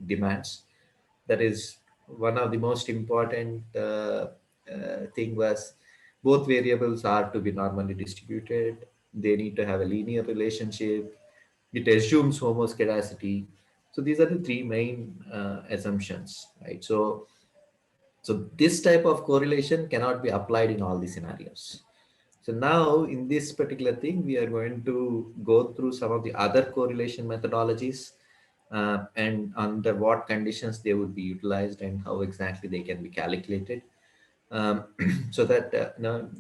demands. That is one of the most important thing was both variables are to be normally distributed. They need to have a linear relationship. It assumes homoscedasticity. So these are the three main assumptions, right? So this type of correlation cannot be applied in all the scenarios. So now in this particular thing, we are going to go through some of the other correlation methodologies and under what conditions they would be utilized and how exactly they can be calculated, so that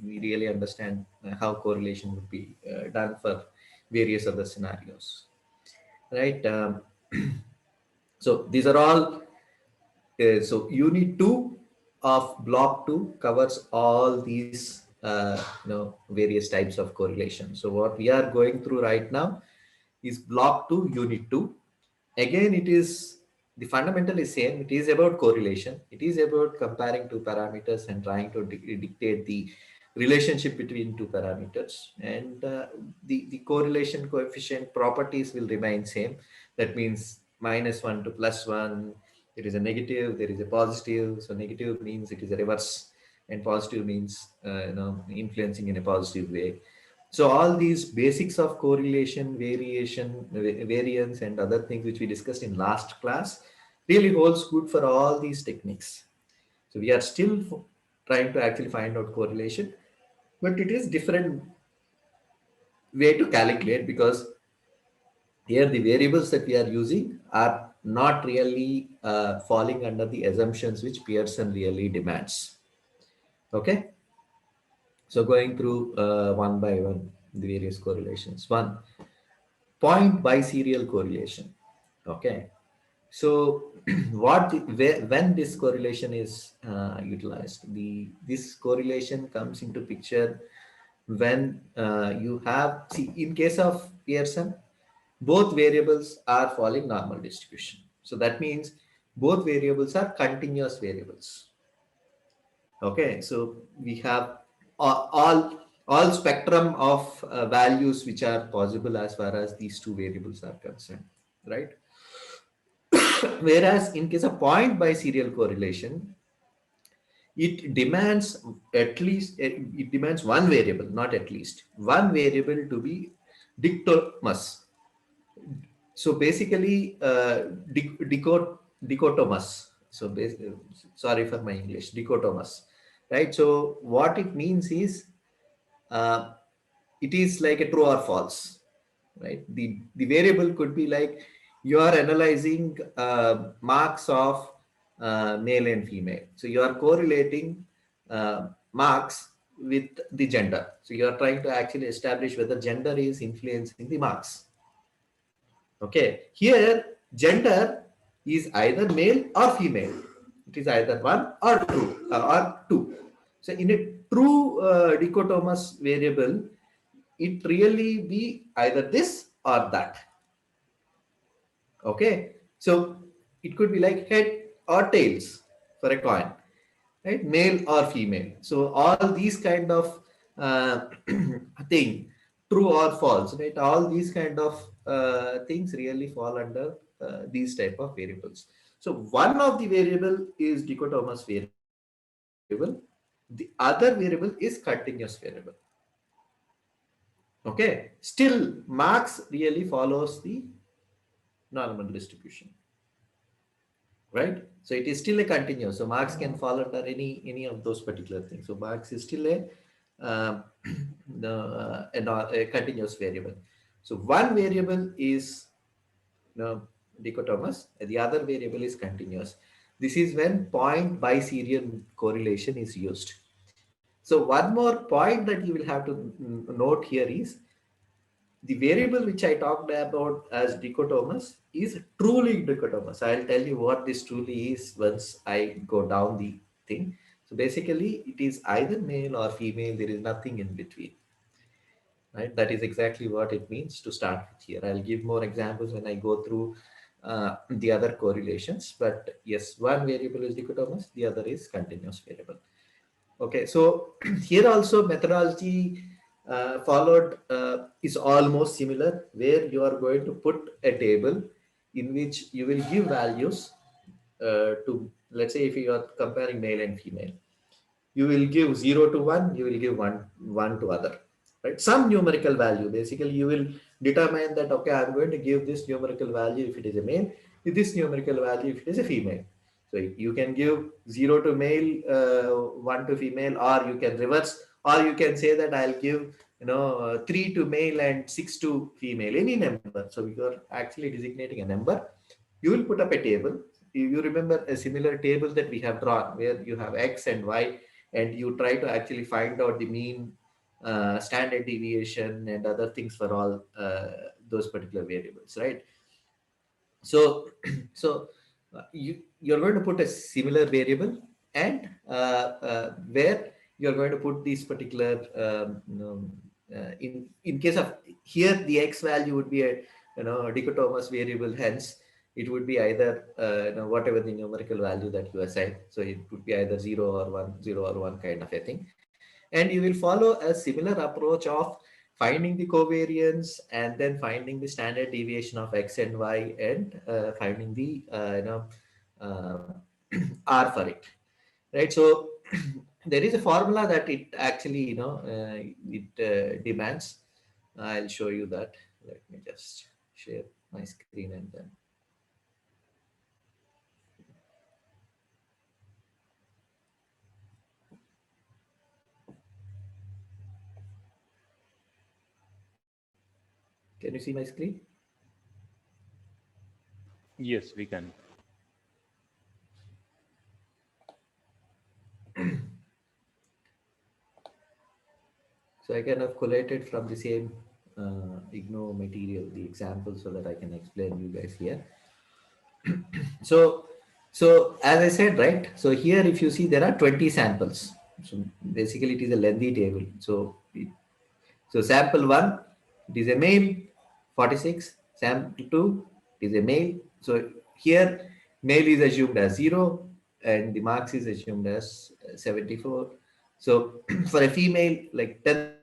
we really understand how correlation would be done for various other scenarios, right? So these are all so unit 2 of block 2 covers all these various types of correlation. So what we are going through right now is block 2 unit 2. Again, it is the fundamental is same. It is about correlation. It is about comparing two parameters and trying to dictate the relationship between two parameters, and the correlation coefficient properties will remain same. That means -1 to +1. There is a negative, there is a positive. So negative means it is a reverse, and positive means influencing in a positive way. So all these basics of correlation, variation, variance, and other things which we discussed in last class really holds good for all these techniques. So we are still trying to actually find out correlation, but it is different way to calculate, because here the variables that we are using are not really falling under the assumptions which Pearson really demands. Okay. So going through one by one the various correlations. One, point biserial correlation. Okay. So when this correlation is utilized, this correlation comes into picture when you have, see, in case of Pearson, both variables are following normal distribution. So that means both variables are continuous variables. Okay, so we have all spectrum of values which are possible as far as these two variables are concerned, right? Whereas in case of point biserial correlation, it demands at least, it demands one variable, not at least one variable to be dichotomous. So basically, dichotomous. So sorry for my English, dichotomous, right? So what it means is, uh, it is like a true or false, right? The variable could be like you are analyzing marks of male and female. So you are correlating marks with the gender. So you are trying to actually establish whether gender is influencing the marks. Okay, here gender is either male or female. It is either one or two. So in a true dichotomous variable, it really be either this or that. Okay, so it could be like head or tails for a coin, right? Male or female. So all these kind of thing, true or false, right? All these kind of things really fall under these type of variables. So one of the variable is dichotomous variable, the other variable is continuous variable. Okay, still marks really follows the normal distribution, right? So it is still a continuous. So marks can fall under any of those particular things. So marks is still a a continuous variable. So one variable is dichotomous, and the other variable is continuous. This is when point biserial correlation is used. So one more point that you will have to note here is the variable which I talked about as dichotomous is truly dichotomous. I'll tell you what this truly is once I go down the thing. So basically, it is either male or female. There is nothing in between, right? That is exactly what it means to start with here. I'll give more examples when I go through the other correlations. But yes, one variable is dichotomous, the other is continuous variable. Okay, so here also methodology followed is almost similar, where you are going to put a table in which you will give values to, let's say if you are comparing male and female, you will give 0 to 1, you will give 1 to other, right? Some numerical value. Basically, you will determine that, okay, I'm going to give this numerical value if it is a male, this numerical value if it is a female. So you can give 0 to male, 1 to female, or you can reverse, or you can say that I'll give, 3 to male and 6 to female, any number. So you are actually designating a number. You will put up a table. You remember a similar table that we have drawn where you have X and Y, and you try to actually find out the mean, standard deviation and other things for all those particular variables, right? So so you're going to put a similar variable, and where you're going to put these particular, in case of here, the X value would be a, dichotomous variable. Hence it would be either, whatever the numerical value that you assign. So it would be either 0 or 1, 0 or 1 kind of a thing. And you will follow a similar approach of finding the covariance, and then finding the standard deviation of X and Y, and finding the, uh, R for it, right? So there is a formula that it actually, it demands. I'll show you that. Let me just share my screen, and then can you see my screen? Yes, we can. So I kind of collated from the same IGNO material the example, so that I can explain you guys here. So, so as I said, right? So here, if you see, there are 20 samples. So basically, it is a lengthy table. So sample one, it is a male, 46. Sample two, it is a male. So here, male is assumed as 0, and the marks is assumed as 74. So for a female, like 10,000 marks will be assumed.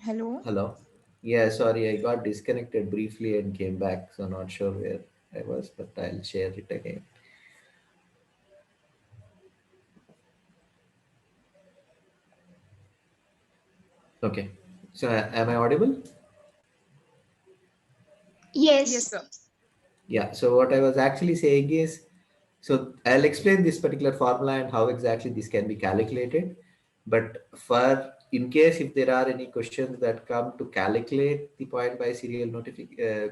Hello. Hello. Yeah, sorry, I got disconnected briefly and came back, so not sure where I was, but I'll share it again. Okay. So am I audible? Yes, Yes. sir. Yeah. So what I was actually saying is, so I'll explain this particular formula and how exactly this can be calculated. But for in case if there are any questions that come to calculate the point by serial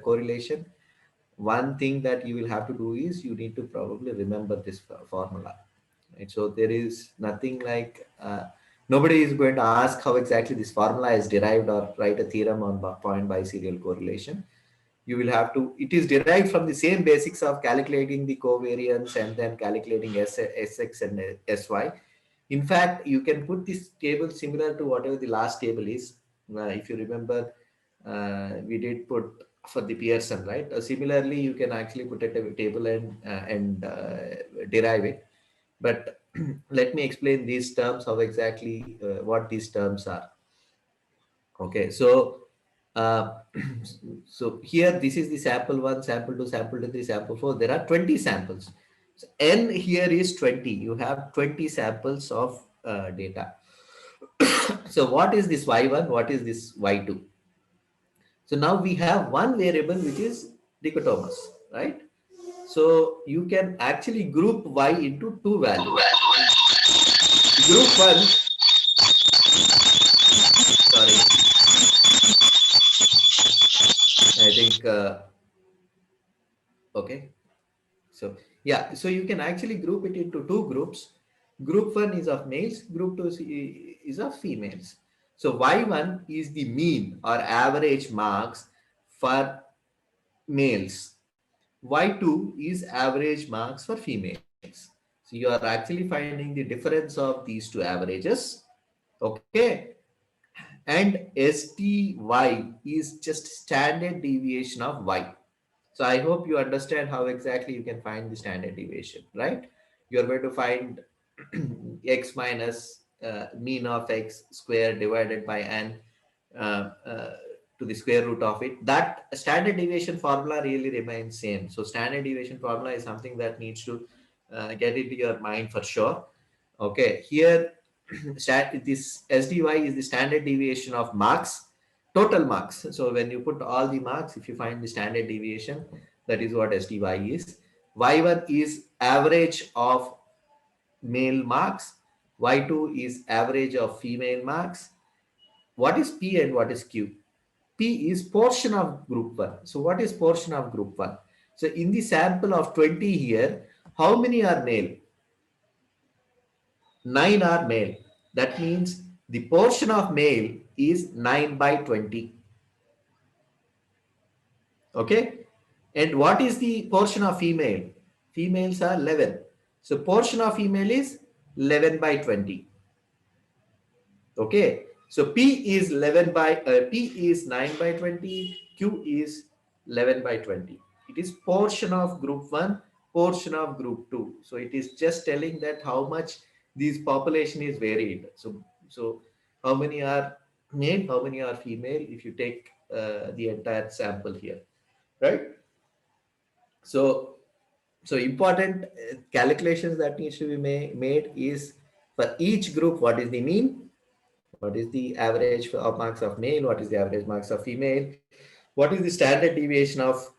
correlation, one thing that you will have to do is you need to probably remember this formula, right? So there is nothing like, nobody is going to ask how exactly this formula is derived or write a theorem on point by serial correlation. You will have to, it is derived from the same basics of calculating the covariance and then calculating Sx and Sy. In fact, you can put this table similar to whatever the last table is. If you remember, we did put for the Pearson, right? Similarly, you can actually put a table and derive it. But let me explain these terms, how exactly what these terms are. Okay, so uh, so here this is the sample one, sample two, sample three, sample four. There are 20 samples. So n here is 20. You have 20 samples of data. So what is this y1? What is this y2? So now we have one variable which is dichotomous, right? So you can actually group y into two values. Group one, sorry, I think, okay. So yeah, so you can actually group it into two groups. Group 1 is of males, group 2 is of females. So Y1 is the mean or average marks for males. Y2 is average marks for females. So you are actually finding the difference of these two averages. Okay. And STY is just standard deviation of Y. So I hope you understand how exactly you can find the standard deviation, right? You're going to find x minus mean of x square divided by n uh, uh, to the square root of it. That standard deviation formula really remains same. So standard deviation formula is something that needs to get into your mind for sure. Okay, here this SDY is the standard deviation of marks, total marks. So when you put all the marks, if you find the standard deviation, that is what SDY is. Y1 is average of male marks. Y2 is average of female marks. What is P and what is Q? P is portion of group 1. So what is portion of group 1? So in the sample of 20 here, how many are male? 9 are male. That means the portion of male is 9 by 20. Okay. And what is the portion of female? Females are 11. So portion of female is 11 by 20. Okay. So P is 11 by P is 9 by 20. Q is 11 by 20. It is portion of group 1, portion of group 2. So it is just telling that how much this population is varied. So how many are male, how many are female if you take the entire sample here, right? So so important calculations that needs to be made is for each group, what is the mean, what is the average of marks of male, what is the average marks of female, what is the standard deviation of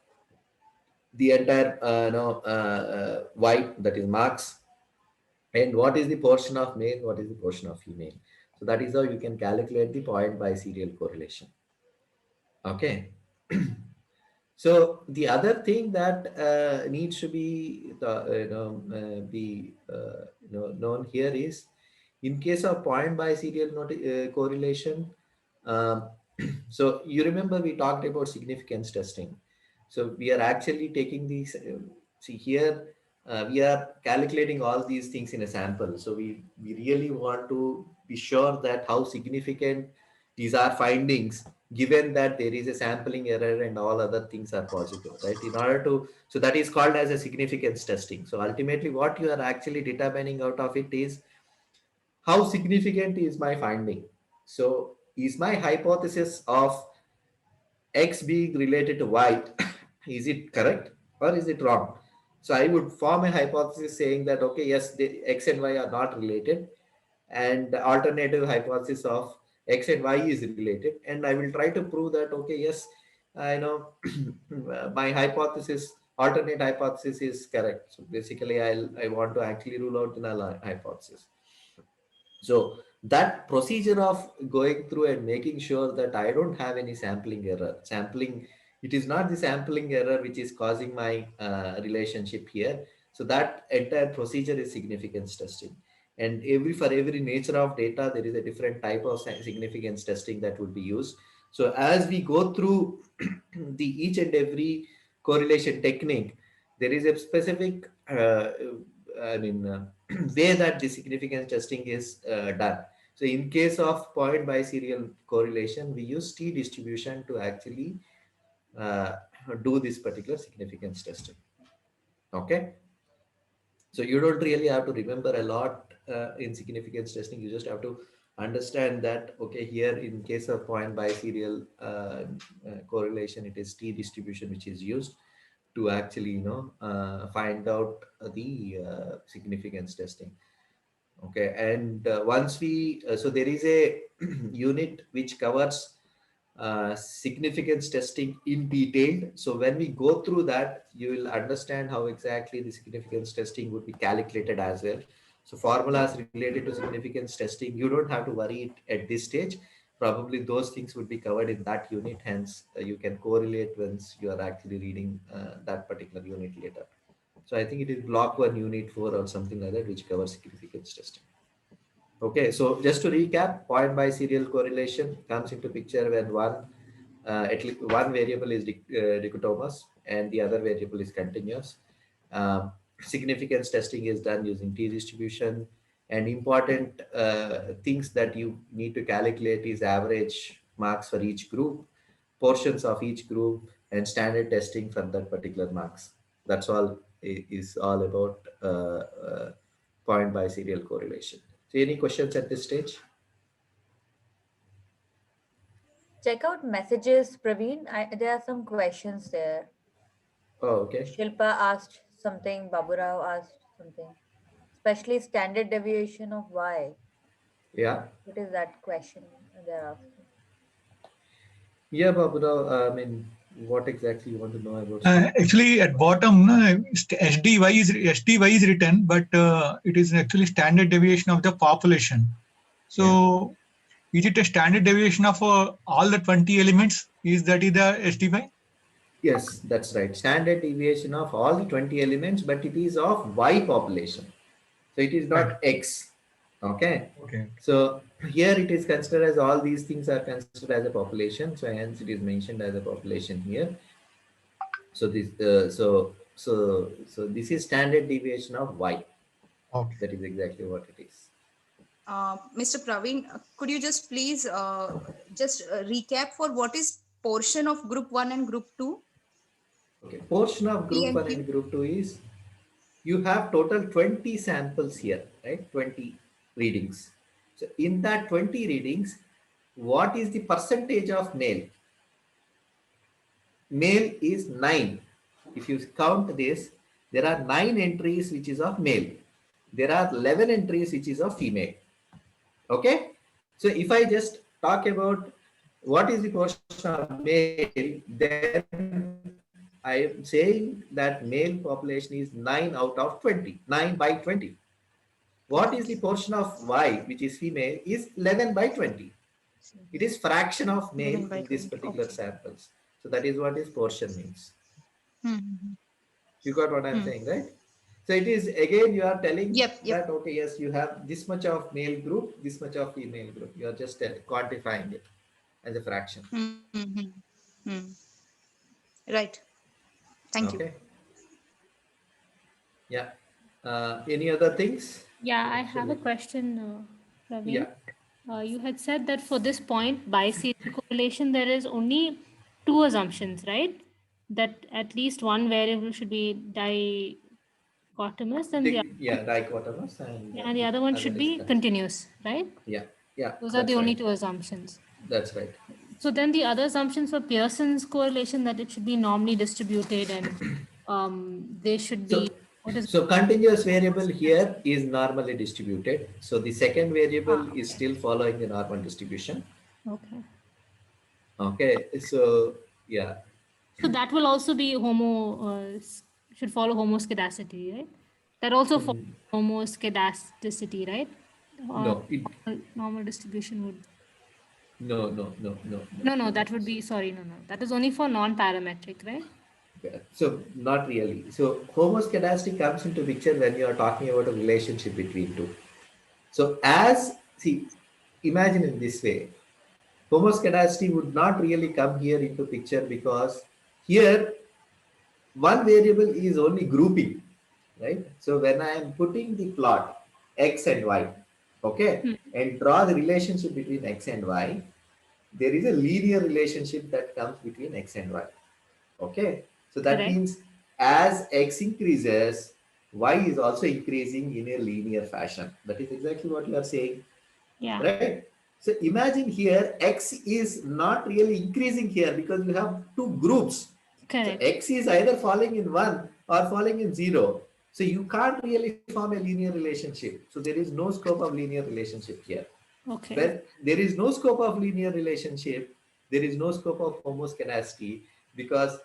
the entire y, that is marks, and what is the portion of male, what is the portion of female. So that is how you can calculate the point by serial correlation. Okay. So the other thing that needs to be known here is, in case of point by serial correlation. Um, so you remember we talked about significance testing. So we are actually taking these. See here, we are calculating all these things in a sample. So we really want to be sure that how significant these are findings, given that there is a sampling error and all other things are positive, right? In order to, so that is called as a significance testing. So ultimately what you are actually determining out of it is how significant is my finding. So is my hypothesis of x being related to y, is it correct or is it wrong? So I would form a hypothesis saying that, okay, yes, the x and y are not related, and the alternative hypothesis of x and y is related, and I will try to prove that, okay, yes, I know my hypothesis, alternate hypothesis is correct. So basically I want to actually rule out the null hypothesis. So that procedure of going through and making sure that I don't have any sampling error, sampling, it is not the sampling error which is causing my relationship here. So that entire procedure is significance testing. And for every nature of data, there is a different type of significance testing that would be used. So as we go through the each and every correlation technique, there is a specific, way that the significance testing is done. So in case of point by serial correlation, we use t distribution to actually uh, do this particular significance testing. Okay. So you don't really have to remember a lot in significance testing. You just have to understand that, okay, here in case of point by serial correlation, it is t distribution which is used to actually, find out the significance testing. Okay, and once we, so there is a unit which covers significance testing in detail. So when we go through that, you will understand how exactly the significance testing would be calculated as well. So formulas related to significance testing, you don't have to worry it at this stage. Probably those things would be covered in that unit. Hence, you can correlate once you are actually reading that particular unit later. So I think it is block 1 unit 4 or something like that, which covers significance testing. Okay, so just to recap, point by serial correlation comes into picture when at least one variable is dichotomous and the other variable is continuous. Significance testing is done using t-distribution, and important things that you need to calculate is average marks for each group, portions of each group, and standard testing for that particular marks. That's all is all about point by serial correlation. So any questions at this stage? Check out messages, Praveen. There are some questions there. Oh, okay. Shilpa asked something, Baburao asked something, especially standard deviation of y. Yeah. What is that question they're asking? Yeah, Babuda, I mean, what exactly you want to know about? Actually, at bottom, SDY is written, but it is actually standard deviation of the population. So, is it a standard deviation of all the 20 elements? Is that is the SDY? Yes, that's right. Standard deviation of all the 20 elements, but it is of Y population. So it is not Right. X. Okay. Okay. So here it is considered as all these things are considered as a population. So hence it is mentioned as a population here. So this is standard deviation of Y. Okay. That is exactly what it is. Mr. Praveen, could you just please recap for what is portion of group 1 and group 2? Okay. Portion of group 1 PMQ. and group 2 is you have total 20 samples here, right? 20 readings. So in that 20 readings, what is the percentage of male? Male is 9. If you count this, there are 9 entries which is of male. There are 11 entries which is of female. Okay. So if I just talk about what is the portion of male, then I am saying that male population is 9 out of 20, 9 by 20. What is the portion of Y, which is female, is 11 by 20. It is fraction of male 11 by in this 20, particular okay. samples. So that is what is portion means. Hmm. You got what I'm saying, right? So it is again you are telling Yep. that okay, yes, you have this much of male group, this much of female group. You are just quantifying it as a fraction. Right. Thank you. Okay. Yeah. Any other things? Yeah, I have a question, Praveen. Yeah. You had said that for this point, by serial correlation, there is only two assumptions, right? That at least one variable should be dichotomous and Dichotomous and the other one should be continuous, right? Yeah. Those are the only two assumptions. That's right. So then the other assumptions for Pearson's correlation that it should be normally distributed and they should be. So continuous variable here is normally distributed. So the second variable is still following the normal distribution. Okay. Okay. So yeah. So that will also be should follow homoscedasticity, right? That also follows homoscedasticity, right? No. Normal distribution would. No. That would be, sorry, no. That is only for non-parametric, right? So not really. So homoscedastic comes into picture when you are talking about a relationship between two. So imagine in this way, homoscedasticity would not really come here into picture because here one variable is only grouping, right? So when I am putting the plot X and Y, okay, and draw the relationship between X and Y, there is a linear relationship that comes between X and Y. Okay. So that means as X increases, Y is also increasing in a linear fashion. That is exactly what you are saying. Yeah. Right. So imagine here, X is not really increasing here because you have two groups. Correct. So X is either falling in 1 or falling in 0. So you can't really form a linear relationship. So there is no scope of linear relationship here. Okay. When there is no scope of linear relationship, there is no scope of homoscedasticity, because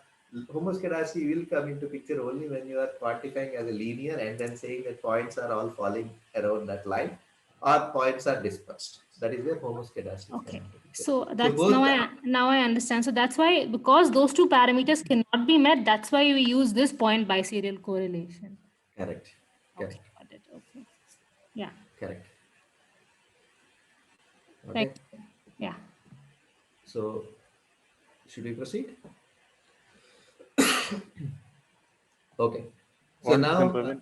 homoscedasticity will come into picture only when you are quantifying as a linear and then saying that points are all falling around that line or points are dispersed. That is where homoscedasticity. Okay. So that's now I understand. So that's why, because those two parameters cannot be met, that's why we use this point by serial correlation. Correct. Okay, Correct. got it. Okay. Yeah. Correct. Thank Okay. Yeah. So should we proceed? Okay. So One second, now, Praveen,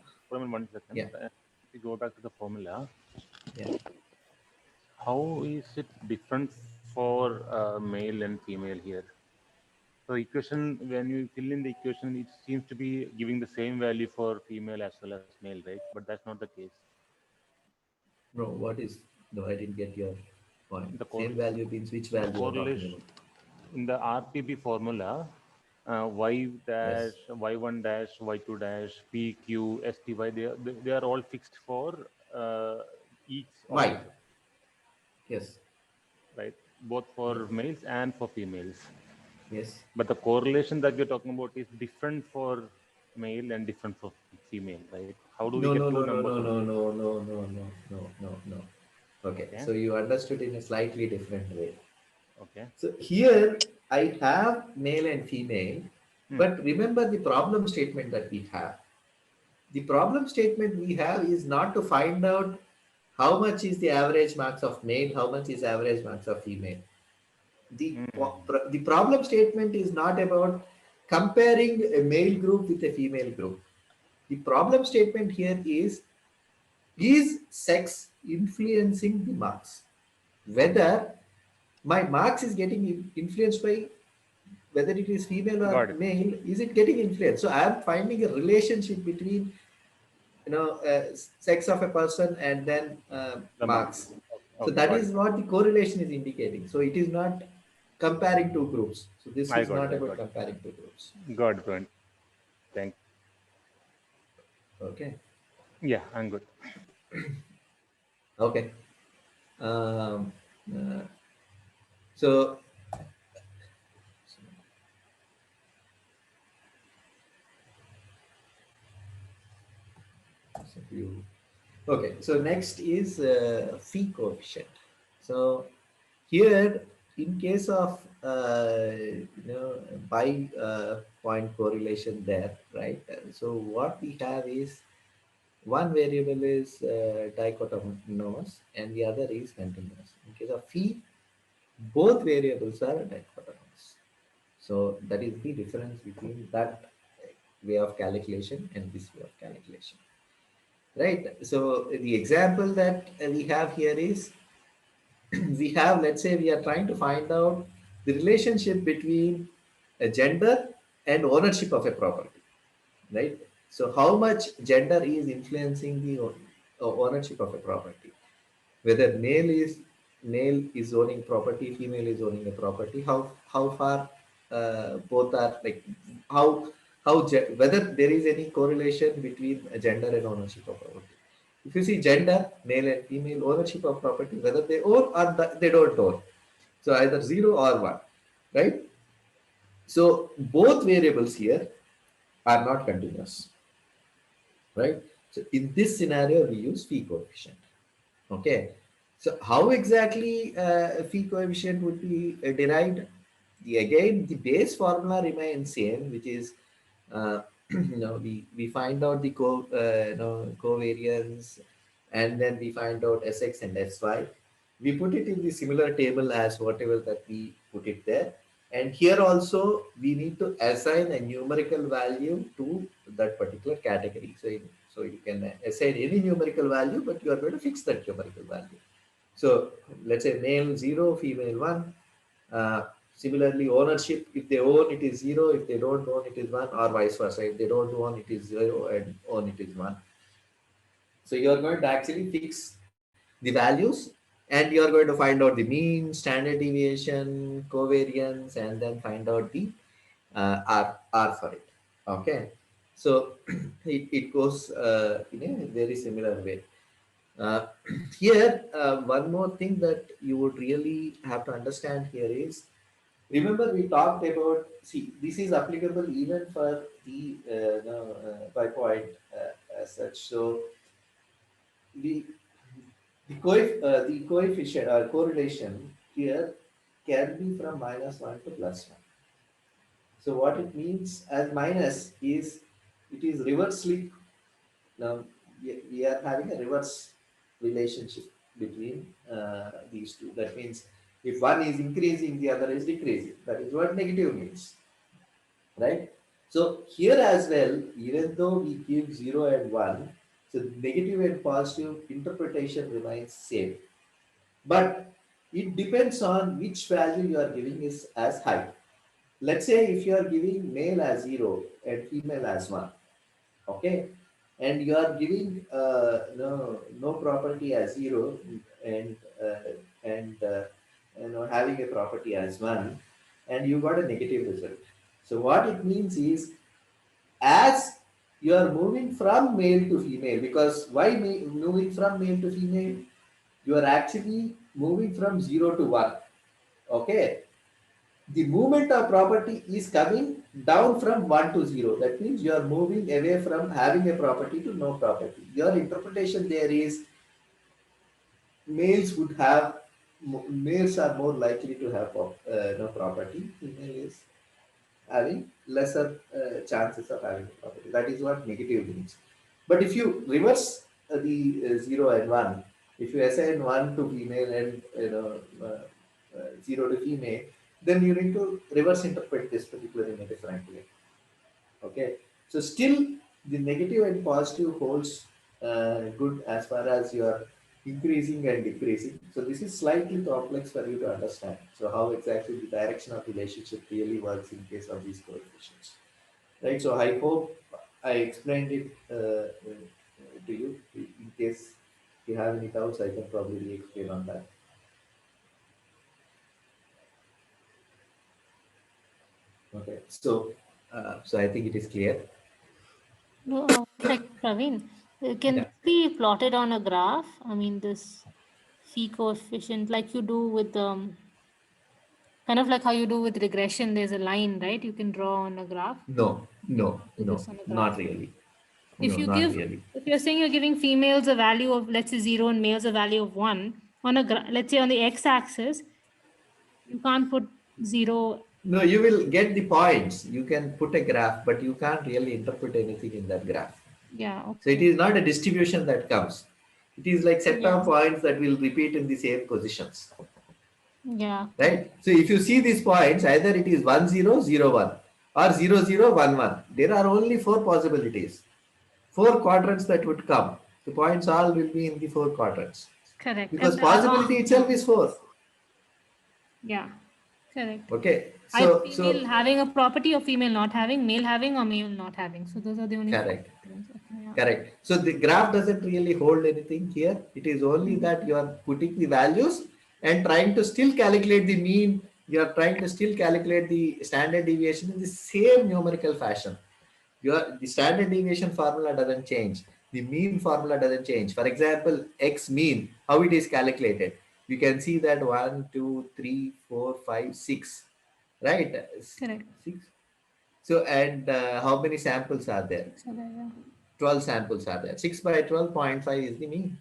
1 second. yeah, If we go back to the formula, yeah. how is it different for male and female here? So equation, when you fill in the equation, it seems to be giving the same value for female as well as male, right? But that's not the case. No, what is? No, I didn't get your point. The Same value means which value you're talking correlation about? in the RPB formula, y Yes. dash, y1 dash, y2 dash, p, q, s, t, y, they are all fixed for each Why? operator, Yes. right? Both for males and for females. Yes. But the correlation that we're talking about is different for male and different for female, right? How do we No, get no, two no, no, numbers no, of no, this? no, no, no, no, no, no, no. Okay. Okay, So you understood in a slightly different way. okay. So here I have male and female, Hmm. but remember the problem statement that we have. The problem statement we have is not to find out how much is the average marks of male, how much is average marks of female. The problem statement is not about comparing a male group with a female group. The problem statement here is sex influencing the marks? Whether my marks is getting influenced by whether it is female or Got it. male, is it getting influenced? So I am finding a relationship between sex of a person and then The marks. marks. So Okay, that got is it. what the correlation is indicating. So it is not comparing two groups. So this I is got it. not I about got comparing two groups. it. Got it, Praveen. Thank. Okay. Yeah, I'm good. Okay. Um, uh, so so you okay. So next is phi coefficient. So here, in case of by point correlation there, right? So what we have is one variable is dichotomous and the other is continuous. In case of phi, both variables are dichotomous. So that is the difference between that way of calculation and this way of calculation, right? So the example that we have here is we have, let's say, we are trying to find out the relationship between a gender and ownership of a property, right? So how much gender is influencing the ownership of a property? Whether male is owning property, female is owning a property. How far both are like how whether there is any correlation between a gender and ownership of property. If you see gender, male and female ownership of property, whether they own or they don't own. So either 0 or 1, right? So both variables here are not continuous, right? So in this scenario, we use phi coefficient. Okay. So how exactly phi coefficient would be derived? Again, the base formula remains same, which is uh, we find out the covariance, and then we find out Sx and Sy. We put it in the similar table as whatever that we put it there. And here also we need to assign a numerical value to that particular category. So you can assign any numerical value, but you are going to fix that numerical value. So let's say male 0, female 1. Similarly, ownership, if they own, it is 0. If they don't own, it is 1, or vice versa. If they don't own, it is 0, and own, it is 1. So you are going to actually fix the values, and you are going to find out the mean, standard deviation, covariance, and then find out the R for it. Okay. So it goes in a very similar way. Uh, here, one more thing that you would really have to understand here is, remember we talked about, see, this is applicable even for the bipoint as such. So the the coefficient or correlation here can be from -1 to +1. So what it means as minus is it is reversely now we are having a reverse relationship between these two. That means if one is increasing, the other is decreasing. That is what negative means, right? So here as well, even though we give 0 and 1, so negative and positive interpretation remains same. But it depends on which value you are giving is as high. Let's say if you are giving male as 0 and female as 1, okay, and you are giving no property as 0 and having a property as 1, and you got a negative result. So what it means is, as you are moving from male to female, because why moving from male to female, you are actually moving from 0 to 1, okay. The movement of property is coming down from 1 to 0. That means you are moving away from having a property to no property. Your interpretation there is males would have, males are more likely to have no property. Female is having lesser chances of having a property. That is what negative means. But if you reverse the 0 and 1, if you assign 1 to female and 0 to female, then you need to reverse interpret this particular in a different way. Okay, so still the negative and positive holds good as far as you are increasing and decreasing. So this is slightly complex for you to understand. So how exactly the direction of relationship really works in case of these coefficients, right? So I hope I explained it to you. In case you have any doubts, I can probably explain on that. Okay, so I think it is clear. No, Praveen, can Yeah. this be plotted on a graph? I mean, this phi coefficient, like you do with kind of like how you do with regression. There's a line, right? You can draw on a graph. No, Do this on a graph. not really. If No, you not give, really. if you're saying you're giving females a value of, let's say, 0 and males a value of 1 on a let's say on the x-axis, you can't put 0. No, you will get the points. You can put a graph, but you can't really interpret anything in that graph. Yeah. Okay. So it is not a distribution that comes. It is like set Yeah. of points that will repeat in the same positions. Yeah. Right? So if you see these points, either it is 1 0 0 1 or 0 0 1 1. There are only 4 possibilities. 4 quadrants that would come. The points all will be in the 4 quadrants. Correct. Because And, possibility itself is 4. Yeah. Correct. Okay. Either So female having a property or female not having, male having or male not having. So those are the only. correct. Okay, yeah. Correct. So the graph doesn't really hold anything here. It is only that you are putting the values and trying to still calculate the mean. You are trying to still calculate the standard deviation in the same numerical fashion. The standard deviation formula doesn't change. The mean formula doesn't change. For example, X mean, how it is calculated. You can see that 1, 2, 3, 4, 5, 6, right? Correct. 6. So, and how many samples are there? So there, yeah. 12 samples are there. 6 by 12.5 is the mean,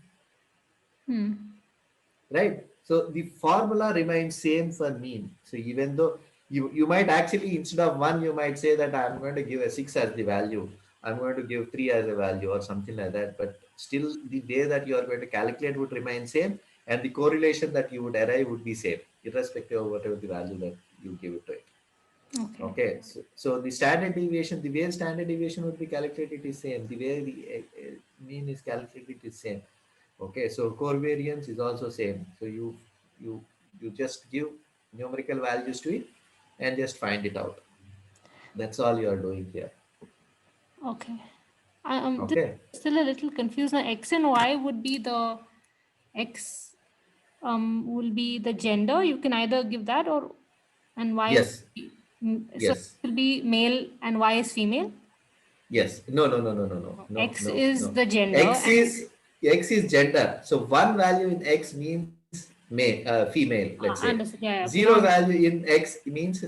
right? So the formula remains same for mean. So even though you might actually, instead of 1, you might say that I'm going to give a 6 as the value. I'm going to give 3 as a value or something like that. But still the way that you are going to calculate would remain same, and the correlation that you would arrive would be same, irrespective of whatever the value that you give it to it. Okay, so the standard deviation, the way standard deviation would be calculated is same. The way the mean is calculated is same. Okay, so covariance is also same. So you just give numerical values to it and just find it out. That's all you are doing here. Okay. I'm Okay. still a little confused. Now, X and Y would be the X will be the gender. You can either give that or and Y. Yes. So Yes. it will be male and Y is female. Yes. No. X is the gender. X is gender. So one value in X means female. Let's say Understood. Yeah. 0 value in X means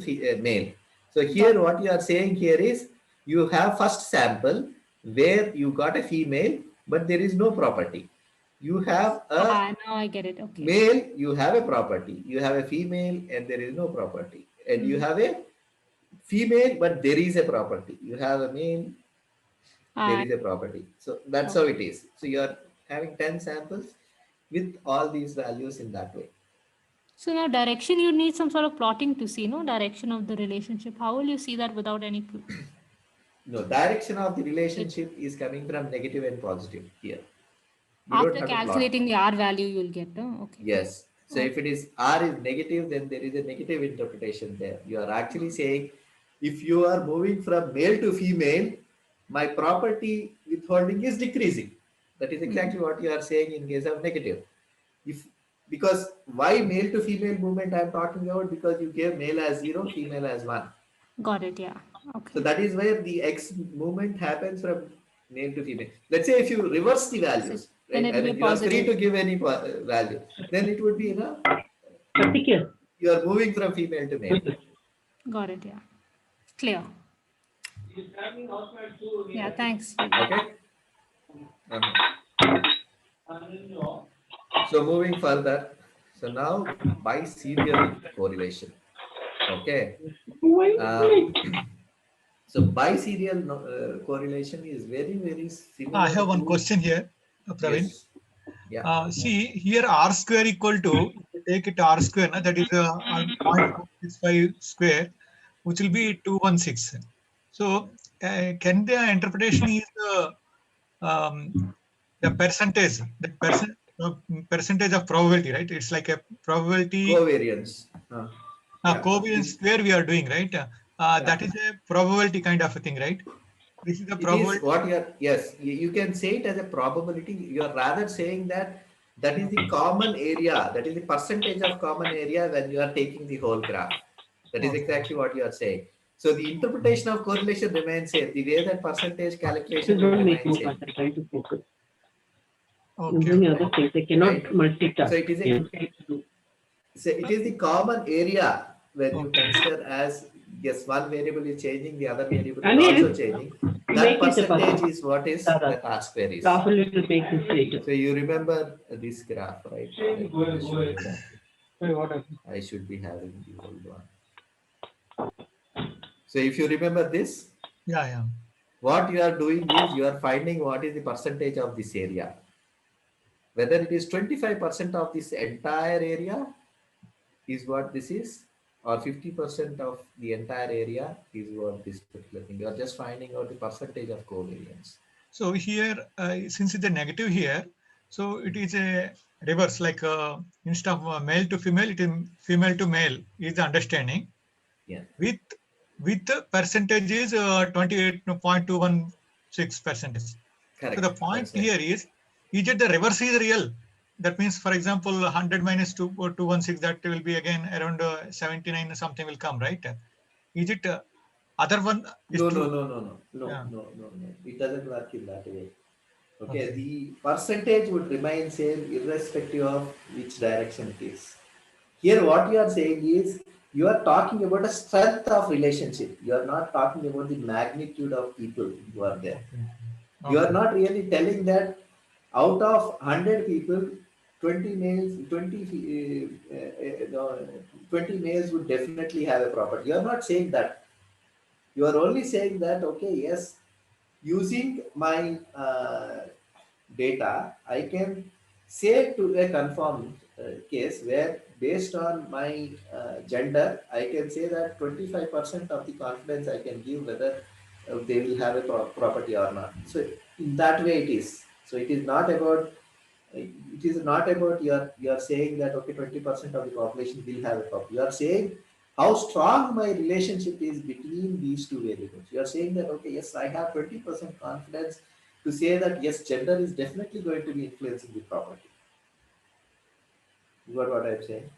male. So here, what you are saying here is you have first sample where you got a female, but there is no property. You have a now I get it. Okay. male, you have a property. You have a female, and there is no property. And you have a female, but there is a property. You have a male, there And is a property. So that's how it is. So you are having 10 samples with all these values in that way. so now direction, you need some sort of plotting to see, no, direction of the relationship. How will you see that without any No, direction of the relationship is coming from negative and positive here. You don't after have to plot. calculating the R value, you'll get, no? Okay. Yes. So if it is R is negative, then there is a negative interpretation there. You are actually saying, if you are moving from male to female, my property withholding is decreasing. That is exactly what you are saying in case of negative. If because why male to female movement I am talking about, because you gave male as 0, female as 1. Got it. Yeah. So Okay. that is where the X movement happens from male to female. Let's say if you reverse the values, Then right? it I will be mean, you are free positive. to give any value. Then it would be, Particular. you are moving from female to male. Got it. Yeah. Clear. Yeah. Thanks. Okay. So moving further. So now biserial correlation. Okay. So biserial correlation is very, very similar. I have one to- question here, Praveen. Yes. Yeah. See here, R square equal to, take it R square, that is 0.465 square, which will be 216. So can the interpretation is the percentage, percentage of probability, right? It's like a probability Covariance. Yeah. covariance square we are doing, right? That is a probability kind of a thing, right? This is the It probability. is what you are, yes, you can say it as a probability. You are rather saying that that is the common area, that is the percentage of common area when you are taking the whole graph. That is Okay. exactly what you are saying. So the interpretation of correlation remains same. The way that percentage calculation Please will don't make remain more same. fast. I'm trying to focus. Okay. Using other things, I cannot Right. multitask. So it is a, so it is the common area when you Okay. consider as, yes, one variable is changing, the other variable I is mean, also changing. That make it a percentage is what is that R square is. Rahul will make this later. So you remember this graph, right? Let me just show you that. I should be having the old one. So if you remember this, Yeah. what you are doing is you are finding what is the percentage of this area. Whether it is 25% of this entire area is what this is, or 50% of the entire area is what this particular thing. You are just finding out the percentage of covariance. So here, since it's a negative here, so it is a reverse, like instead of male to female, it is female to male is the understanding. Yeah. With the percentage is 28.216 percentage. Correct. So the point That's right. here is it the reverse is real? That means, for example, 100 minus 216, that will be again around 79 something will come, right? Is it other one is No, true? no. Yeah. No. It doesn't work in that way. Okay, Okay. the percentage would remain same irrespective of which direction it is. Here, what you are saying is you are talking about a strength of relationship. You are not talking about the magnitude of people who are there. You are not really telling that out of 100 people, 20 males, 20 males would definitely have a property. You are not saying that. You are only saying that, okay, yes, using my data, I can say to a confirmed case where based on my gender, I can say that 25% of the confidence I can give whether they will have a property or not. So in that way it is. So it is not about you are saying that okay 20% of the population will have a property. You are saying how strong my relationship is between these two variables. You are saying that okay, yes, I have 20% confidence to say that yes, gender is definitely going to be influencing the property. You got what I'm saying?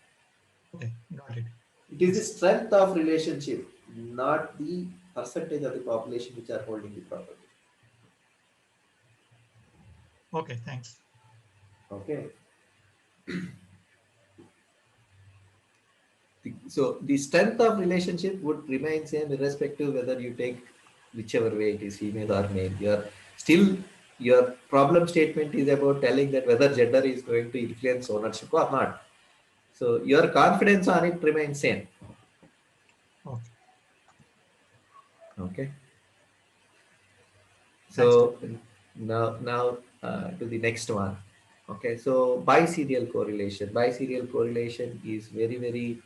Okay, got it. It is the strength of relationship, not the percentage of the population which are holding the property. Okay, thanks. Okay. So the strength of relationship would remain same irrespective whether you take whichever way it is, female or male. Your problem statement is about telling that whether gender is going to influence ownership or not. So your confidence on it remains same. Okay. Okay. So now to the next one. Okay, so biserial correlation. Biserial correlation is very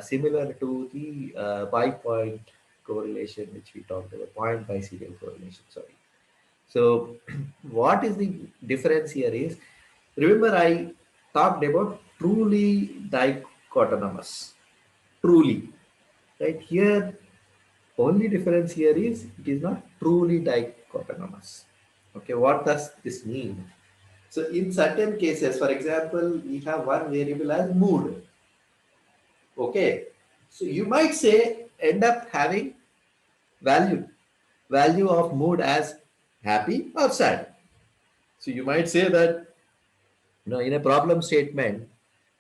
similar to the bipoint correlation which we talked about. Point biserial correlation. Sorry. So what is the difference here is, remember I talked about truly dichotomous. Truly, right? Here only difference here is it is not truly dichotomous. Okay, what does this mean? So in certain cases, for example, we have one variable as mood. Okay, so you might say end up having value of mood as happy or sad. So you might say that, in a problem statement,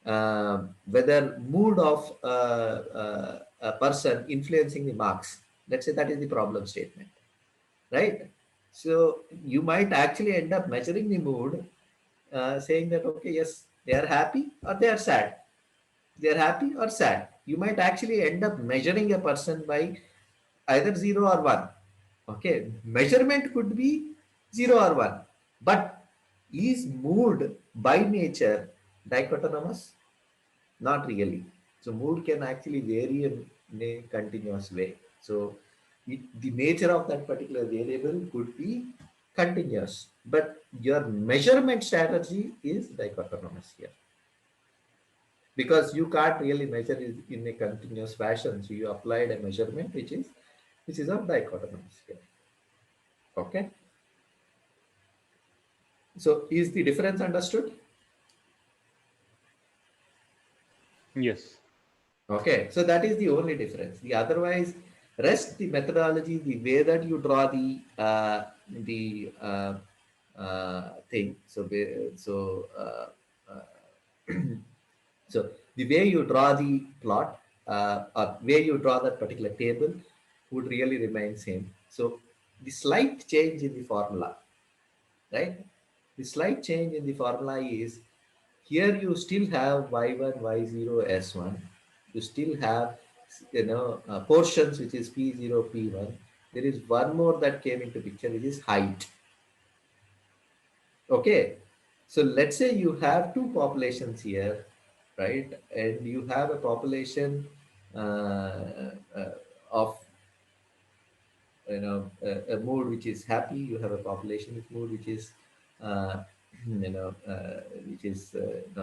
whether mood of a person influencing the marks. Let's say that is the problem statement, right? So you might actually end up measuring the mood, saying that, okay, yes, they are happy or they are sad. They are happy or sad. You might actually end up measuring a person by either 0 or 1. Okay, measurement could be 0 or 1. But is mood by nature dichotomous? Not really. So mood can actually vary in a continuous way. So the nature of that particular variable could be continuous, but your measurement strategy is dichotomous here, because you can't really measure it in a continuous fashion. So you applied a measurement which is of dichotomous here. Okay. So is the difference understood? Yes. Okay, so that is the only difference. The otherwise, rest the methodology, the way that you draw the thing. So the way you draw the plot, or where you draw that particular table, would really remain same. So the slight change in the formula, right? The slight change in the formula is, here you still have y1, y0, s1. You still have, portions which is p0, p1. There is one more that came into picture, which is height. Okay, so let's say you have two populations here, right? And you have a population of, a mood which is happy. You have a population with mood which is uh, which is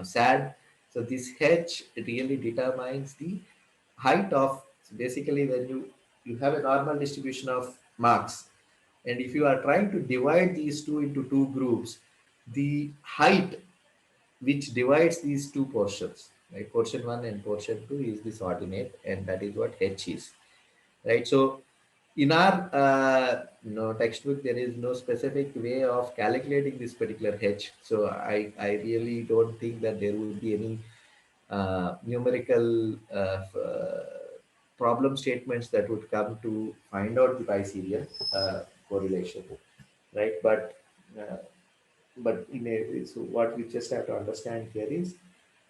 sad. So this h really determines the height of, so basically when you have a normal distribution of marks, and if you are trying to divide these two into two groups, the height which divides these two portions, right, portion 1 and portion 2, is this ordinate, and that is what h is, right? So in our textbook, there is no specific way of calculating this particular h. So I really don't think that there will be any numerical problem statements that would come to find out the biserial correlation, right? But so what we just have to understand here is,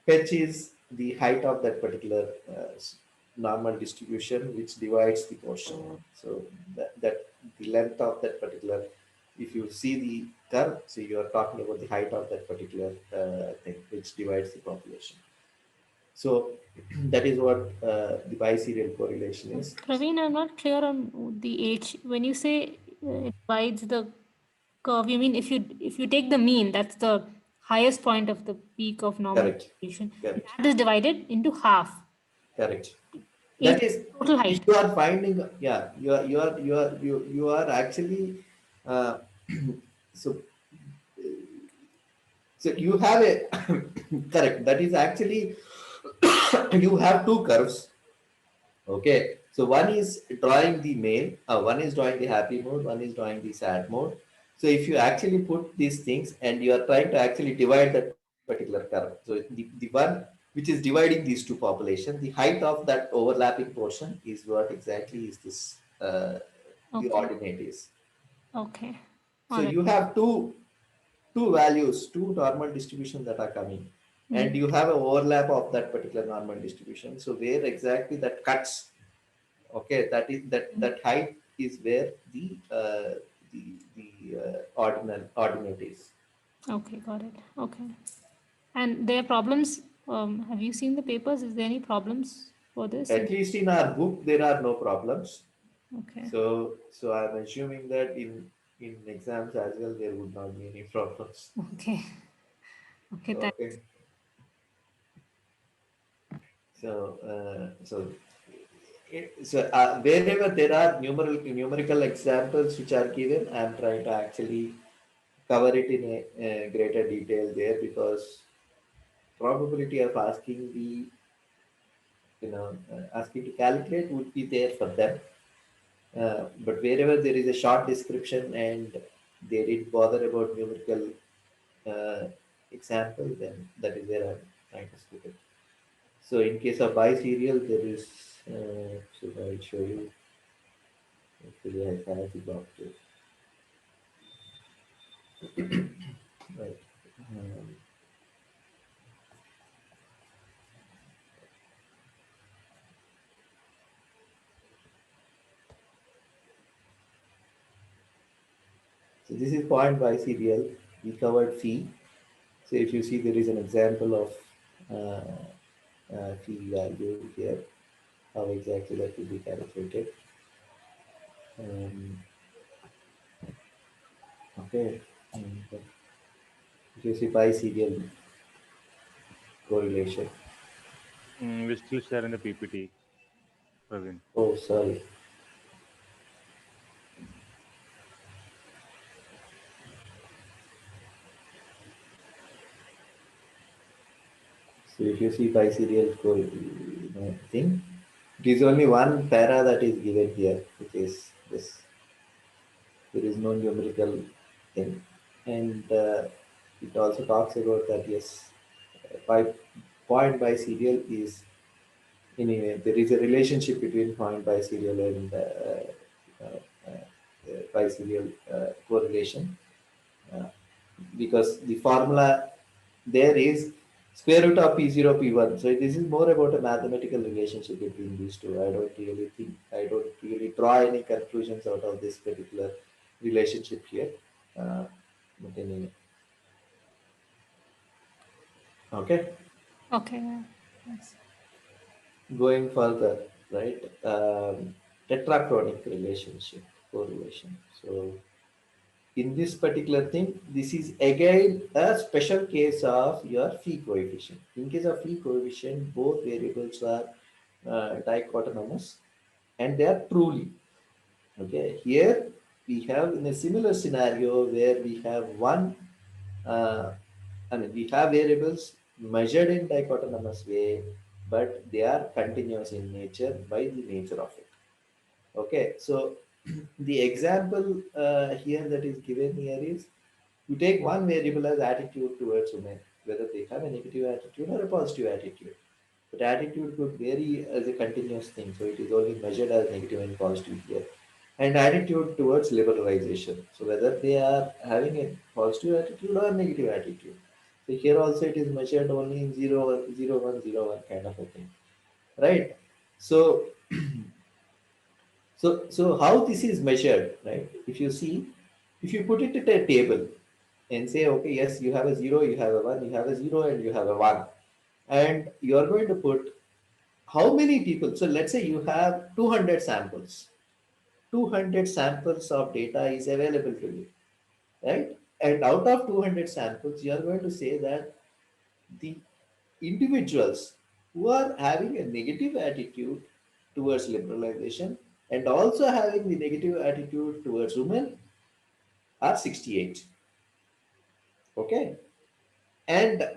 h is the height of that particular normal distribution which divides the portion. So that the length of that particular, if you see the curve, so you are talking about the height of that particular thing which divides the population. So that is what the biserial correlation is. Praveen, I'm not clear on the H. When you say it divides the curve, you mean if you take the mean, that's the highest point of the peak of normal Correct. distribution, Correct. that is divided into half. Correct. Is That is total height. you are finding. Yeah, you are actually. So so you have a correct. That is actually you have two curves. Okay, so one is drawing the male, one is drawing the happy mode, one is drawing the sad mode. So if you actually put these things and you are trying to actually divide that particular curve, so the one which is dividing these two populations, the height of that overlapping portion is what exactly is this the Okay. ordinate is. Okay. So Alright. you have two values, two normal distributions that are coming, and you have an overlap of that particular normal distribution. So where exactly that cuts, okay, that height is where the ordinaries. Okay, got it. Okay. And there are problems. Have you seen the papers? Is there any problems for this? At least in our book, there are no problems. Okay. So I'm assuming that in exams as well, there would not be any problems. Okay. Okay. Okay. So wherever there are numerical examples which are given, I'm trying to actually cover it in a greater detail there, because probability of asking asking to calculate would be there for them. But wherever there is a short description and they didn't bother about numerical uh, example, then that is where I'm trying to skip it. So in case of biserial, there is, should I show you? Actually, I have the boxes. Right. Um, so this is point biserial. We covered phi. So if you see, there is an example of phi value here, how exactly that will be calculated. Okay. If you see biserial correlation. We're still sharing the PPT, Praveen. Oh, sorry. So if you see biserial thing, it is only one para that is given here, which is this. There is no numerical thing, and it also talks about that, yes, by point biserial is, anyway, there is a relationship between point biserial and biserial correlation, uh, because the formula there is square root of P0 P1. So this is more about a mathematical relationship between these two. I don't really draw any conclusions out of this particular relationship here. But anyway. Okay. Okay. Yeah. Yes. Going further, right? Tetrachronic relationship, correlation. So in this particular thing, this is again a special case of your phi coefficient. In case of phi coefficient, both variables are dichotomous and they are truly. Okay, here we have in a similar scenario where we have uh, we have variables measured in dichotomous way, but they are continuous in nature by the nature of it. Okay, so the example here that is given here is, you take one variable as attitude towards women, whether they have a negative attitude or a positive attitude. But attitude could vary as a continuous thing, so it is only measured as negative and positive here. And attitude towards liberalization, so whether they are having a positive attitude or negative attitude. So here also it is measured only in 0, 0, 1, 0, 1 kind of a thing, right? So so how this is measured, right? If you see, if you put it at a table and say, okay, yes, you have a 0, you have a 1, you have a 0, and you have a 1, and you are going to put how many people. So let's say you have 200 samples. 200 samples of data is available to you, right? And out of 200 samples, you are going to say that the individuals who are having a negative attitude towards liberalization and also having the negative attitude towards women are 68. Okay. And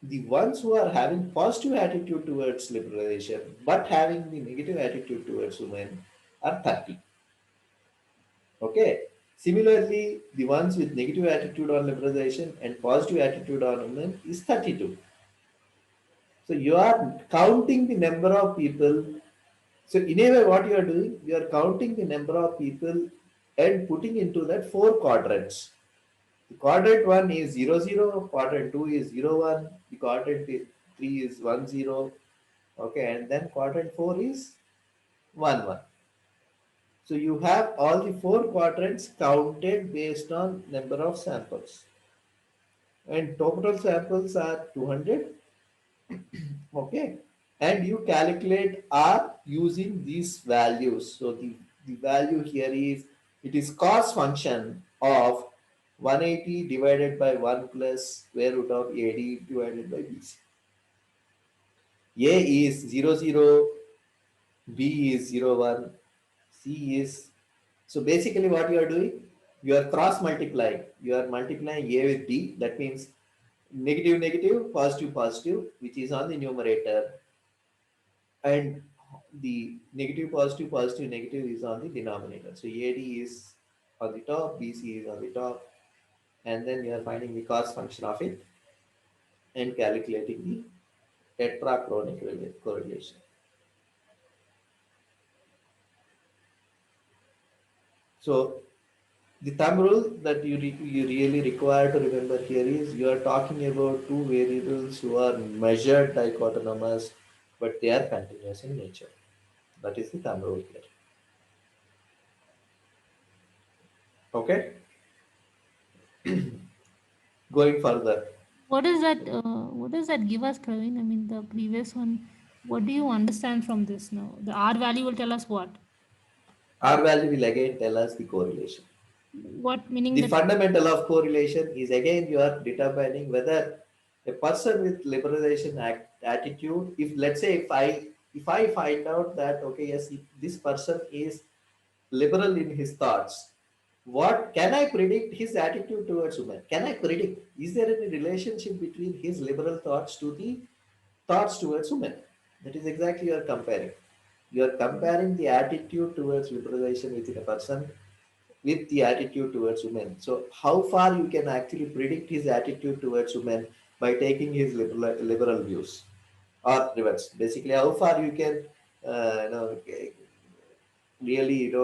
the ones who are having positive attitude towards liberalization but having the negative attitude towards women are 30. Okay. Similarly, the ones with negative attitude on liberalization and positive attitude on women is 32. So you are counting the number of people. So in a way, what you are doing, you are counting the number of people and putting into that 4 quadrants. The quadrant 1 is 0, 0, quadrant 2 is 0, 1, the quadrant 3 is 1, 0, okay, and then quadrant 4 is 1, 1. So you have all the 4 quadrants counted based on number of samples. And total samples are 200. Okay. And you calculate R using these values. So the value here is, it is cost function of 180 divided by 1 plus square root of AD divided by BC. A is 00, B is 01, C is, so basically what you are doing, you are cross multiplying. You are multiplying A with B. That means negative, negative, positive, positive, which is on the numerator. And the negative, positive, positive, negative is on the denominator. So AD is on the top, BC is on the top. And then you are finding the cost function of it and calculating the tetrachronic correlation. So the thumb rule that you really require to remember here is, you are talking about two variables who are measured dichotomous, but they are continuous in nature. That is the thumb rule here. Okay. Going further. What does that what does that give us, Praveen? I mean, the previous one, what do you understand from this now? The R value will tell us what? R value will again tell us the correlation. What meaning The that fundamental of correlation is, again you are determining whether a person with liberalization attitude, if let's say if I find out that, okay, yes, if this person is liberal in his thoughts, what can I predict his attitude towards women? Can I predict, is there any relationship between his liberal thoughts to the thoughts towards women? That is exactly you are comparing. You are comparing the attitude towards liberalization within a person with the attitude towards women. So how far you can actually predict his attitude towards women by taking his liberal views, or reverse. Basically, how far you can really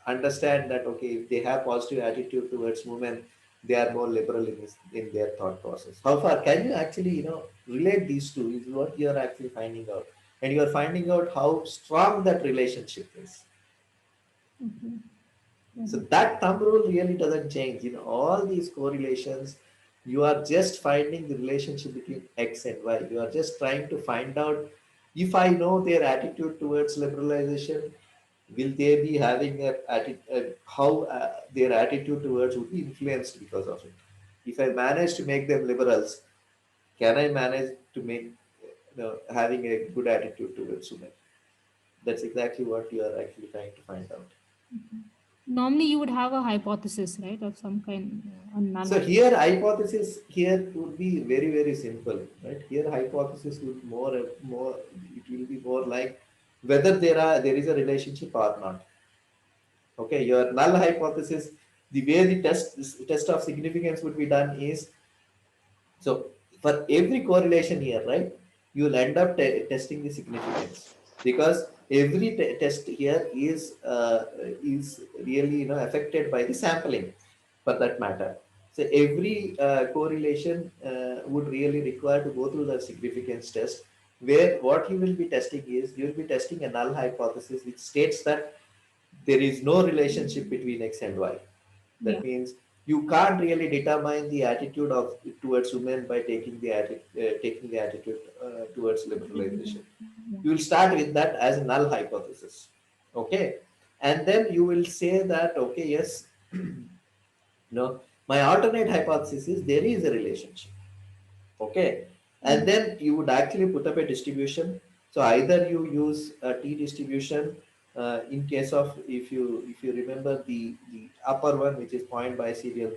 understand that, okay, if they have positive attitude towards women, they are more liberal in their thought process. How far can you actually relate these two is what you are actually finding out, and you are finding out how strong that relationship is. okay. So that thumb rule really doesn't change. In all these correlations, you are just finding the relationship between X and Y. You are just trying to find out, if I know their attitude towards liberalization, will they be having how their attitude towards would be influenced because of it. If I manage to make them liberals, can I manage to make having a good attitude towards women? That's exactly what you are actually trying to find out. Normally you would have a hypothesis, right, of some kind, a null So here hypothesis here would be very, very simple, right? Here hypothesis would more it will be more like whether there is a relationship or not. Okay, your null hypothesis, the way the test of significance would be done is, so for every correlation here, right, you will end up testing the significance, because every test here is really affected by the sampling, for that matter. So every correlation would really require to go through the significance test, where what you will be testing is, you will be testing a null hypothesis which states that there is no relationship between X and Y. That Yeah. means you can't really determine the attitude of towards women by taking the attitude towards liberalization. Yeah. You will start with that as a null hypothesis. Okay, and then you will say that, okay, yes, my alternate hypothesis is there is a relationship. Okay, and then you would actually put up a distribution. So either you use a t distribution, in case of, if you remember the upper one, which is point biserial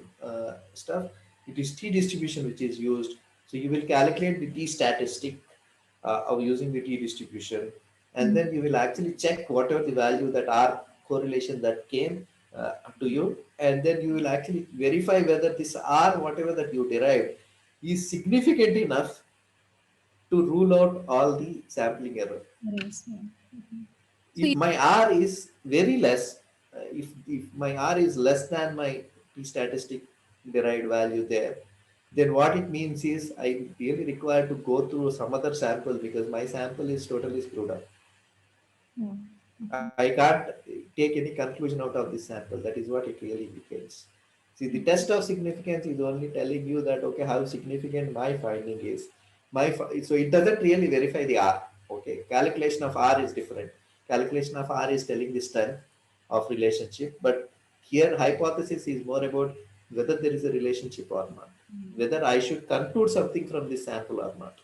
stuff, it is t distribution which is used. So you will calculate the t statistic of using the t distribution, and then you will actually check whatever the value that R correlation that came to you, and then you will actually verify whether this R, whatever that you derived, is significant enough to rule out all the sampling error. Yes, yeah. Okay. So If my R is very less, if my R is less than my t statistic derived value there, then what it means is I really require to go through some other sample, because my sample is totally screwed up. yeah. I can't take any conclusion out of this sample. That is what it really indicates. See, the test of significance is only telling you that, okay, how significant my finding is. So it doesn't really verify the R. Okay, calculation of R is different. Calculation of R is telling the strength of relationship, but here hypothesis is more about whether there is a relationship or not, whether I should conclude something from this sample or not.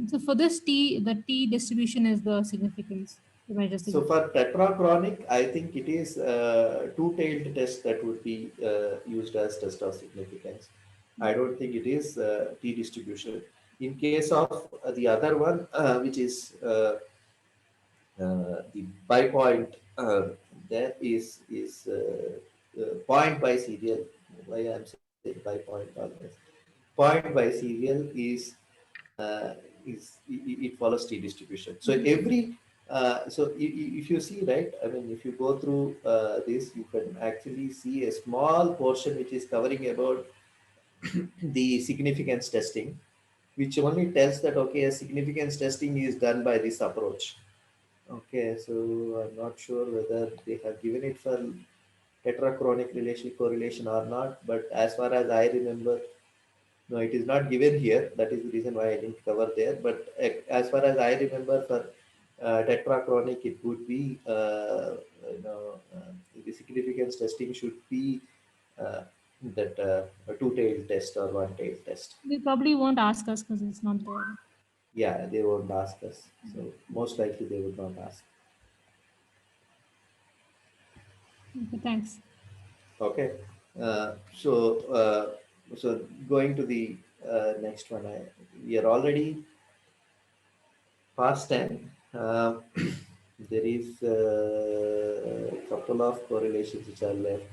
So for this T, the T distribution is the significance, the measure So significance. for tetrachronic, I think it is two-tailed test that would be used as test of significance. I don't think it is T distribution. In case of the other one, which is the bipoint, that is point by serial. Why I'm saying bipoint always. Point by serial uh, it follows T distribution. So every if you see, right, I mean, if you go through this, you can actually see a small portion which is covering about the significance testing, which only tells that, okay, a significance testing is done by this approach. Okay, so I'm not sure whether they have given it for tetrachronic relation correlation or not, but as far as I remember, no, it is not given here. That is the reason why I didn't cover there. But as far as I remember, for tetrachronic, it would be the significance testing should be that a two-tailed test or one-tailed test. They probably won't ask us because it's not there. Yeah, they won't ask us. So most likely they would not ask. Okay, thanks. Okay. So going to the next one, we are already past 10. There is a couple of correlations which are left.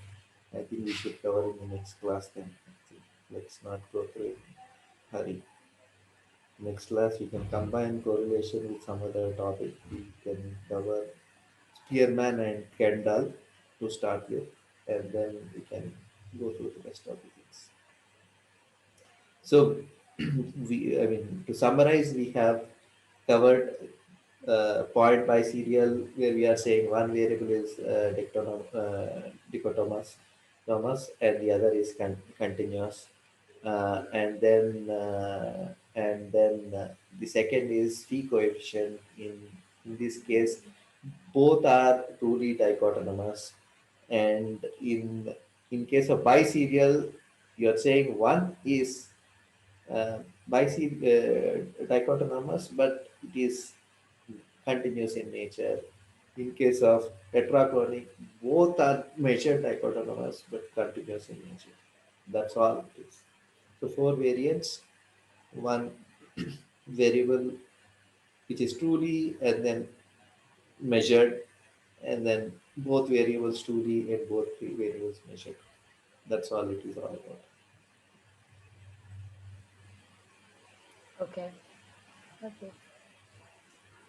I think we should cover in the next class then. Let's not go through it in a hurry. Next class, we can combine correlation with some other topic. We can cover Spearman and Kendall to start with, and then we can go through the rest of the things. So, I mean, to summarize, we have covered point by serial, where we are saying one variable is dichotomous, and the other is continuous, and then the second is phi coefficient. In this case, both are truly dichotomous, and in case of biserial, you are saying one is dichotomous, but it is continuous in nature. In case of tetrachronic, both are measured dichotomous but continuous in nature. That's all it is. So four variants, one variable which is truly and then measured, and then both variables truly and both variables measured. That's all it is all about. Okay. Okay.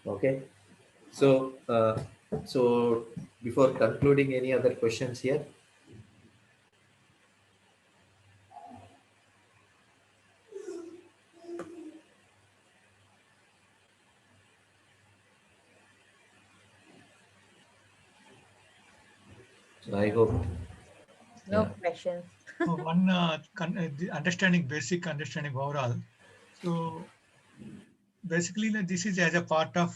Okay. So before concluding, any other questions here? I hope. No Yeah. questions. One the understanding, basic understanding overall. So basically, like, this is as a part of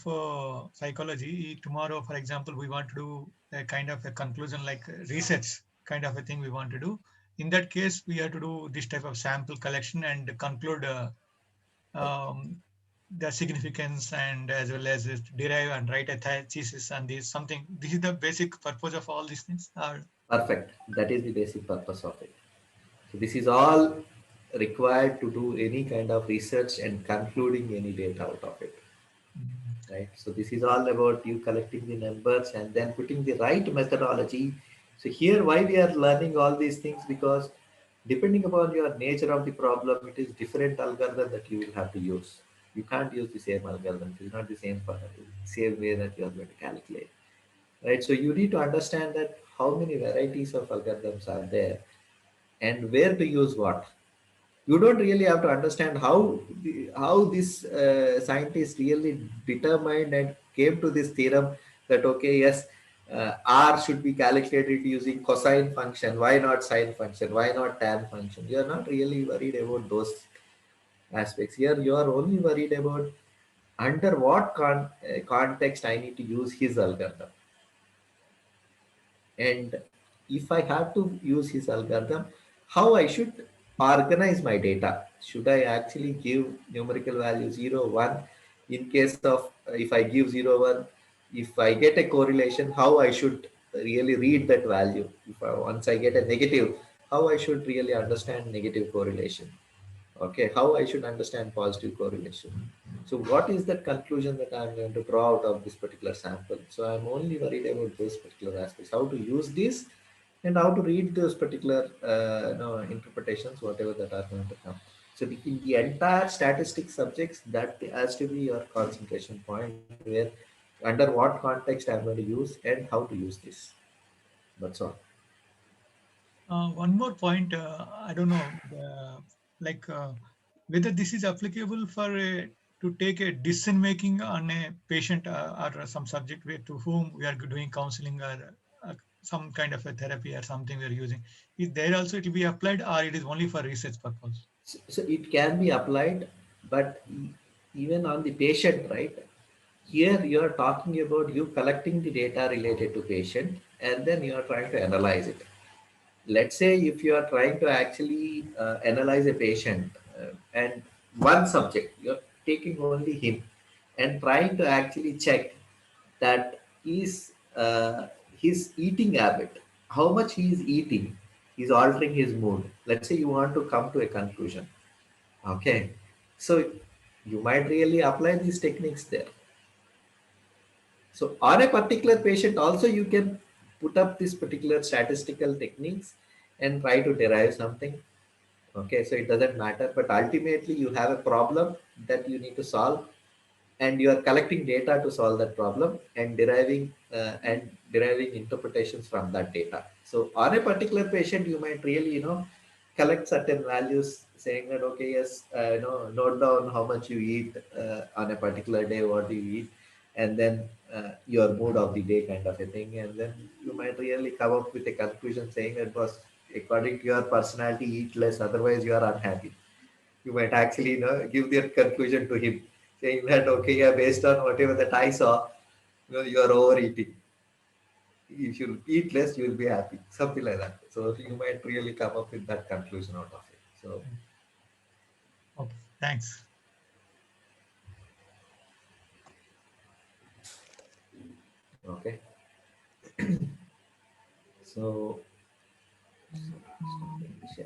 psychology. Tomorrow, for example, we want to do a kind of a conclusion, like research kind of a thing we want to do. In that case, we have to do this type of sample collection and conclude the significance, and as well as derive and write a thesis on this something. This is the basic purpose of all these things. Perfect. That is the basic purpose of it. So this is all required to do any kind of research and concluding any data out of it. Right. So this is all about you collecting the numbers and then putting the right methodology. So here, why we are learning all these things, because depending upon your nature of the problem, it is different algorithm that you will have to use. You can't use the same algorithm. It is not the same way that you are going to calculate. Right. So you need to understand that how many varieties of algorithms are there and where to use what. You don't really have to understand how this scientist really determined and came to this theorem that, okay, yes, R should be calculated using cosine function. Why not sine function? Why not tan function? You are not really worried about those aspects. Here you are only worried about under what context I need to use his algorithm. And if I have to use his algorithm, how I should organize my data. Should I actually give numerical value 0, 1? In case of if I give 0, 1, if I get a correlation, how I should really read that value. Once I get a negative, how I should really understand negative correlation. Okay, how I should understand positive correlation. So what is the conclusion that I'm going to draw out of this particular sample? So I'm only worried about those particular aspects, how to use this and how to read those particular interpretations, whatever that are going to come. So in the entire statistics subjects, that has to be your concentration point, where under what context I'm going to use and how to use this. That's all. One more point, I don't know, like whether this is applicable for to take a decision making on a patient or some subject to whom we are doing counseling or some kind of a therapy or something we are using. Is there also it will be applied, or it is only for research purpose? So it can be applied, but even on the patient, right? Here you are talking about you collecting the data related to patient, and then you are trying to analyze it. Let's say if you are trying to actually analyze a patient and one subject, you're taking only him and trying to actually check that is his eating habit, how much he is eating is altering his mood. Let's say you want to come to a conclusion. Okay, so you might really apply these techniques there. So on a particular patient also you can put up this particular statistical techniques and try to derive something. Okay, so it doesn't matter, but ultimately you have a problem that you need to solve, and you are collecting data to solve that problem and deriving interpretations from that data. So on a particular patient, you might really collect certain values, saying that, okay, yes, note down how much you eat on a particular day, what do you eat, and then your mood of the day, kind of a thing, and then you might really come up with a conclusion saying that was according to your personality, eat less, otherwise you are unhappy. You might actually give their conclusion to him, saying that, okay, yeah, based on whatever that I saw, you are overeating. If you eat less, you will be happy, something like that. So you might really come up with that conclusion out of it. So Okay, thanks. okay. So